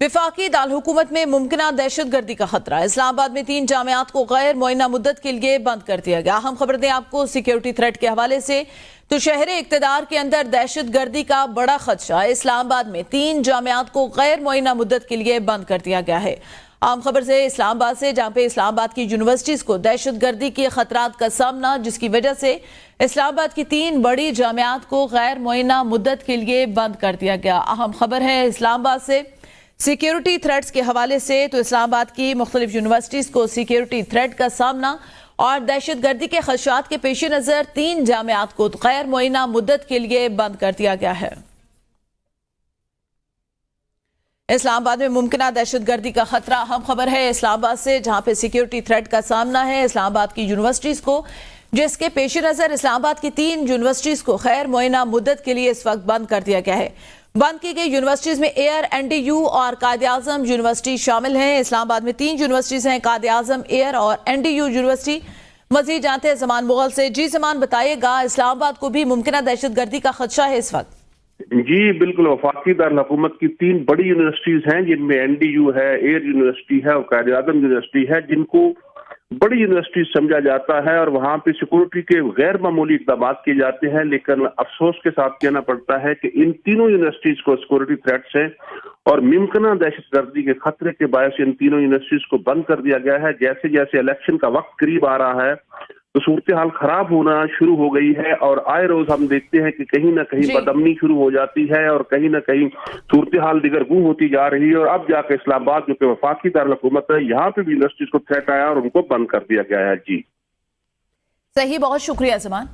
वफाकी दारकूमत में मुमकिना दहशत गर्दी का खतरा। इस्लामाबाद में 3 जामियात को गैर मुअय्यना मुद्दत के लिए बंद कर दिया गया। हम खबर दें आपको सिक्योरिटी थ्रेट के हवाले से, तो शहर इक्तदार के अंदर दहशत गर्दी का बड़ा खदशा। इस्लामाबाद में 3 जामियात को गैर मुअय्यना मुद्दत के लिए बंद कर दिया गया है। आम खबर से इस्लामाबाद से, जहां पे इस्लामाबाद की यूनिवर्सिटीज को दहशत गर्दी के खतरात का सामना, जिसकी वजह से इस्लामाबाद की 3 बड़ी जामियात को गैर मुअय्यना मुद्दत के लिए बंद कर दिया गया। अहम खबर है इस्लामाबाद से सिक्योरिटी थ्रेट्स के हवाले से, तो इस्लामाबाद की मुख्तलिफ यूनिवर्सिटीज को सिक्योरिटी थ्रेट का सामना और दहशत गर्दी के खदशात के पेश नज़र 3 जामियात को गैर मुअय्यना मुद्दत के लिए बंद कर दिया गया है। इस्लामाबाद में मुमकिना दहशत गर्दी का खतरा। अहम खबर है इस्लामाबाद से, जहां पे सिक्योरिटी थ्रेट का सामना है इस्लामाबाद की यूनिवर्सिटीज को, जिसके पेश नज़र इस्लामाबाद की 3 यूनिवर्सिटीज को गैर मुअय्यना मुद्दत के लिए इस वक्त बंद कर दिया गया है। बंद की गई यूनिवर्सिटीज में एयर, NDU और कायद-ए-आज़म यूनिवर्सिटी शामिल हैं। इस्लामाबाद में 3 यूनिवर्सिटीज हैं, कायद-ए-आज़म, एयर और NDU यूनिवर्सिटी। मजीद जानते हैं जमान मुगल से। जी जमान, बताइएगा, इस्लामाबाद को भी मुमकिना दहशत गर्दी का खदशा है इस वक्त? जी बिल्कुल, वफाकी दारकूमत की 3 बड़ी यूनिवर्सिटीज हैं, जिनमें NDU है, एयर यूनिवर्सिटी है और कायद-ए-आज़म यूनिवर्सिटी है, जिनको बड़ी यूनिवर्सिटी समझा जाता है और वहां पे सिक्योरिटी के गैर मामूली इक़दाम किए जाते हैं। लेकिन अफसोस के साथ कहना पड़ता है कि इन तीनों यूनिवर्सिटीज को सिक्योरिटी थ्रेट्स है और मुमकिना दहशत गर्दी के खतरे के बायस इन तीनों यूनिवर्सिटीज को बंद कर दिया गया है। जैसे जैसे इलेक्शन का वक्त करीब आ रहा है तो सूरत हाल खराब होना शुरू हो गई है और आए रोज हम देखते हैं कि कहीं ना कहीं बदअमनी शुरू हो जाती है और कहीं ना कहीं सूरत हाल दिगरगू होती जा रही है। और अब जाकर इस्लामाबाद, जो कि वफाकी दारकूमत है, यहाँ पे भी यूनिवर्सिटीज को थ्रेट आया और उनको बंद कर दिया गया है। जी सही, बहुत शुक्रिया जमान।